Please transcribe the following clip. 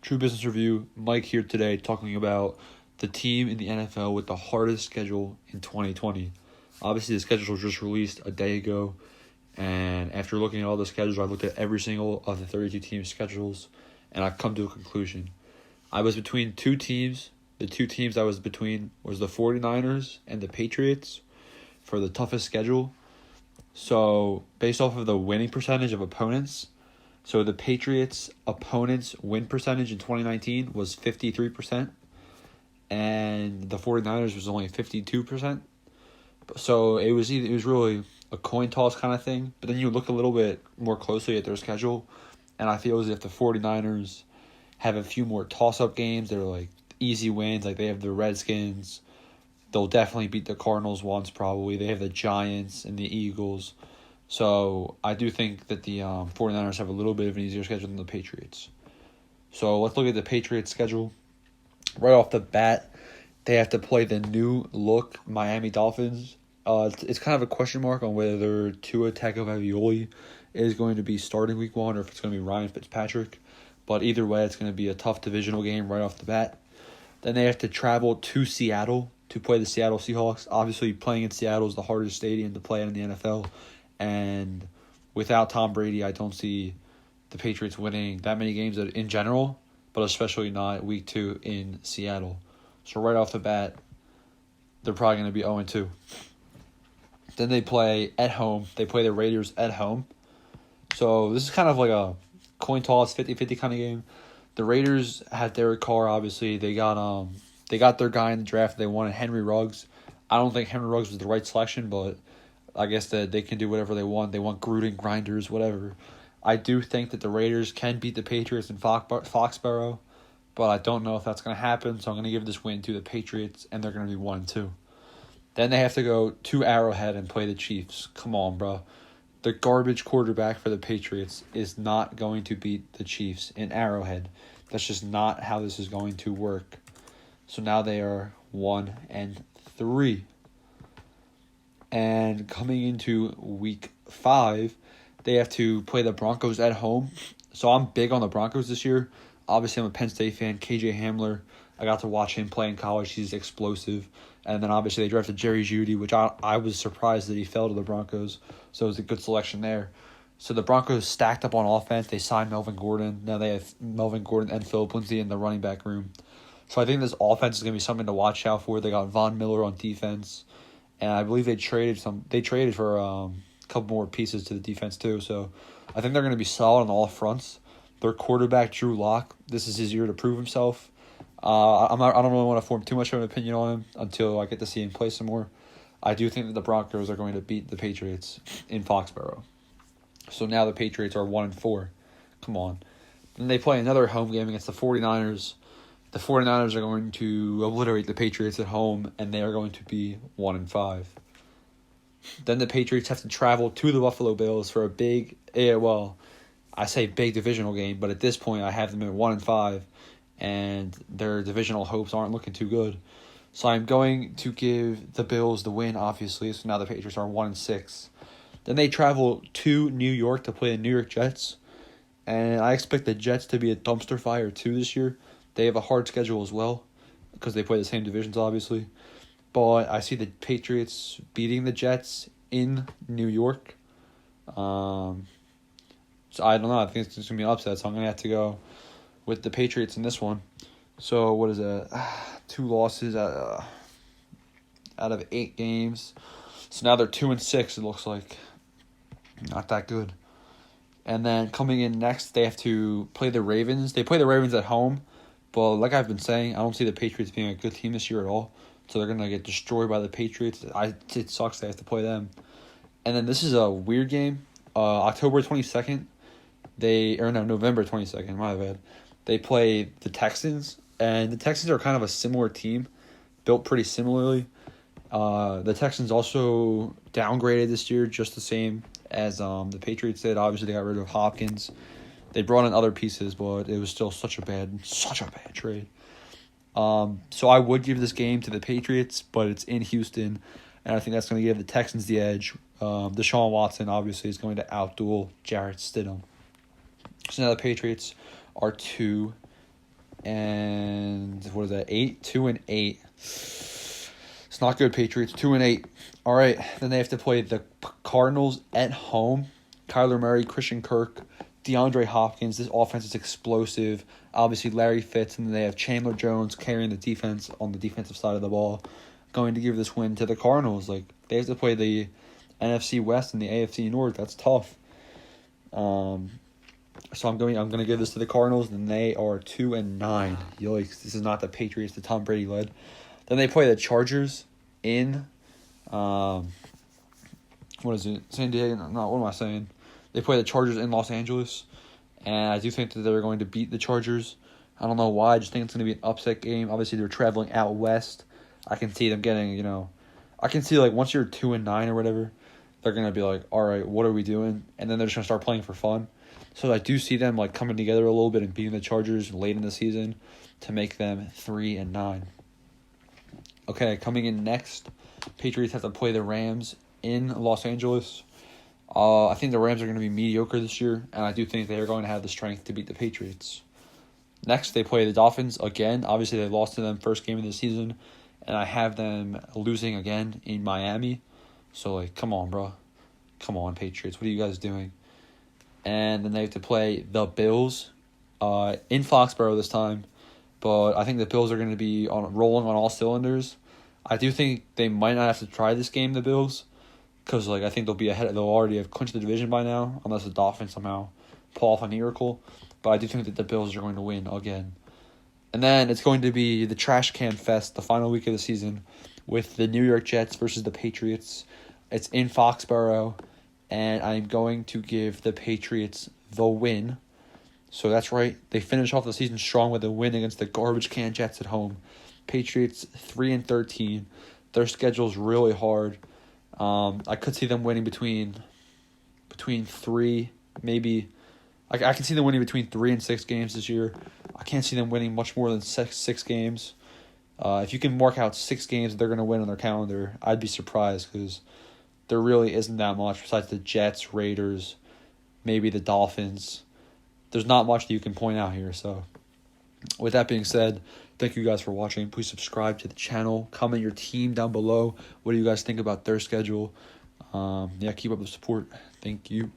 True Business Review. Mike here today talking about the team in the NFL with the hardest schedule in 2020. Obviously, the schedule was just released a day ago, and after looking at all the schedules, I looked at every single of the 32 team schedules, and I've come to a conclusion. I was between two teams. The two teams I was between was the 49ers and the Patriots for the toughest schedule. So, based off of the winning percentage of opponents, so the Patriots' opponents' win percentage in 2019 was 53%, and the 49ers was only 52%. So it was really a coin toss kind of thing. But then you look a little bit more closely at their schedule, and I feel as if the 49ers have a few more toss-up games. They're like easy wins. Like they have the Redskins. They'll definitely beat the Cardinals once probably. They have the Giants and the Eagles. So I do think that the 49ers have a little bit of an easier schedule than the Patriots. So let's look at the Patriots' schedule. Right off the bat, they have to play the new-look Miami Dolphins. It's kind of a question mark on whether Tua Tagovailoa is going to be starting week 1 or if it's going to be Ryan Fitzpatrick. But either way, it's going to be a tough divisional game right off the bat. Then they have to travel to Seattle to play the Seattle Seahawks. Obviously, playing in Seattle is the hardest stadium to play in the NFL. And without Tom Brady, I don't see the Patriots winning that many games in general, but especially not week 2 in Seattle. So right off the bat, they're probably going to be 0-2. Then they play at home. They play the Raiders at home. So this is kind of like a coin toss, 50-50 kind of game. The Raiders had Derek Carr, obviously. They got their guy in the draft. They wanted Henry Ruggs. I don't think Henry Ruggs was the right selection, but I guess that they can do whatever they want. They want Gruden, grinders, whatever. I do think that the Raiders can beat the Patriots in Foxborough, but I don't know if that's going to happen, so I'm going to give this win to the Patriots, and they're going to be 1-2. Then they have to go to Arrowhead and play the Chiefs. Come on, bro. The garbage quarterback for the Patriots is not going to beat the Chiefs in Arrowhead. That's just not how this is going to work. So now they are 1-3. And coming into week 5, they have to play the Broncos at home. So I'm big on the Broncos this year. Obviously, I'm a Penn State fan. KJ Hamler, I got to watch him play in college. He's explosive. And then obviously they drafted Jerry Jeudy, which I was surprised that he fell to the Broncos. So it was a good selection there. So the Broncos stacked up on offense. They signed Melvin Gordon. Now they have Melvin Gordon and Phillip Lindsay in the running back room. So I think this offense is going to be something to watch out for. They got Von Miller on defense. And I believe they traded for a couple more pieces to the defense too. So I think they're going to be solid on all fronts. Their quarterback, Drew Lock, this is his year to prove himself. I don't really want to form too much of an opinion on him until I get to see him play some more. I do think that the Broncos are going to beat the Patriots in Foxborough. So now the Patriots are 1-4. Come on. Then they play another home game against the 49ers. The 49ers are going to obliterate the Patriots at home, and they are going to be 1-5. Then the Patriots have to travel to the Buffalo Bills for a big, I say big divisional game, but at this point I have them at 1-5, and their divisional hopes aren't looking too good. So I'm going to give the Bills the win, obviously. So now the Patriots are 1-6. Then they travel to New York to play the New York Jets, and I expect the Jets to be a dumpster fire too this year. They have a hard schedule as well because they play the same divisions, obviously. But I see the Patriots beating the Jets in New York. So I don't know. I think it's going to be an upset, so I'm going to have to go with the Patriots in this one. So what is it? 2 losses out of 8 games. So now they're 2-6, it looks like. Not that good. And then coming in next, they have to play the Ravens. They play the Ravens at home. But like I've been saying, I don't see the Patriots being a good team this year at all. So they're going to get destroyed by the Patriots. It sucks they have to play them. And then this is a weird game. October 22nd. November 22nd, my bad. They play the Texans. And the Texans are kind of a similar team. Built pretty similarly. The Texans also downgraded this year just the same as the Patriots did. Obviously, they got rid of Hopkins. They brought in other pieces, but it was still such a bad trade. So I would give this game to the Patriots, but it's in Houston, and I think that's going to give the Texans the edge. Deshaun Watson, obviously, is going to outduel Jarrett Stidham. So now the Patriots are 2-6. and what is that? 8, 2-8. It's not good, Patriots. 2-8. All right, then they have to play the Cardinals at home. Kyler Murray, Christian Kirk, DeAndre Hopkins. This offense is explosive. Obviously, Larry Fitz, and then they have Chandler Jones carrying the defense on the defensive side of the ball, going to give this win to the Cardinals. Like, they have to play the NFC West and the AFC North. That's tough. So I'm going to give this to the Cardinals, and they are 2-9. Yikes! This is not the Patriots that Tom Brady led. Then they play the Chargers in, what is it? San Diego? No, what am I saying? They play the Chargers in Los Angeles, and I do think that they're going to beat the Chargers. I don't know why. I just think it's going to be an upset game. Obviously, they're traveling out west. I can see them getting, I can see, like, once you're 2-9 or whatever, they're going to be like, all right, what are we doing? And then they're just going to start playing for fun. So I do see them, like, coming together a little bit and beating the Chargers late in the season to make them 3-9. Okay, coming in next, Patriots have to play the Rams in Los Angeles. I think the Rams are going to be mediocre this year, and I do think they are going to have the strength to beat the Patriots. Next, they play the Dolphins again. Obviously, they lost to them first game of the season, and I have them losing again in Miami. So, like, come on, bro. Come on, Patriots. What are you guys doing? And then they have to play the Bills in Foxborough this time. But I think the Bills are going to be rolling on all cylinders. I do think they might not have to try this game, the Bills, because like I think they'll be ahead. They'll already have clinched the division by now, unless the Dolphins somehow pull off a miracle. But I do think that the Bills are going to win again. And then it's going to be the Trash Can Fest, the final week of the season, with the New York Jets versus the Patriots. It's in Foxborough, and I'm going to give the Patriots the win. So that's right. They finish off the season strong with a win against the Garbage Can Jets at home. Patriots 3-13. Their schedule's really hard. I could see them winning between 3, maybe. I can see them winning between 3 and 6 games this year. I can't see them winning much more than six games. If you can mark out 6 games that they're going to win on their calendar, I'd be surprised because there really isn't that much besides the Jets, Raiders, maybe the Dolphins. There's not much that you can point out here. So with that being said, thank you guys for watching. Please subscribe to the channel. Comment your team down below. What do you guys think about their schedule? Keep up the support. Thank you.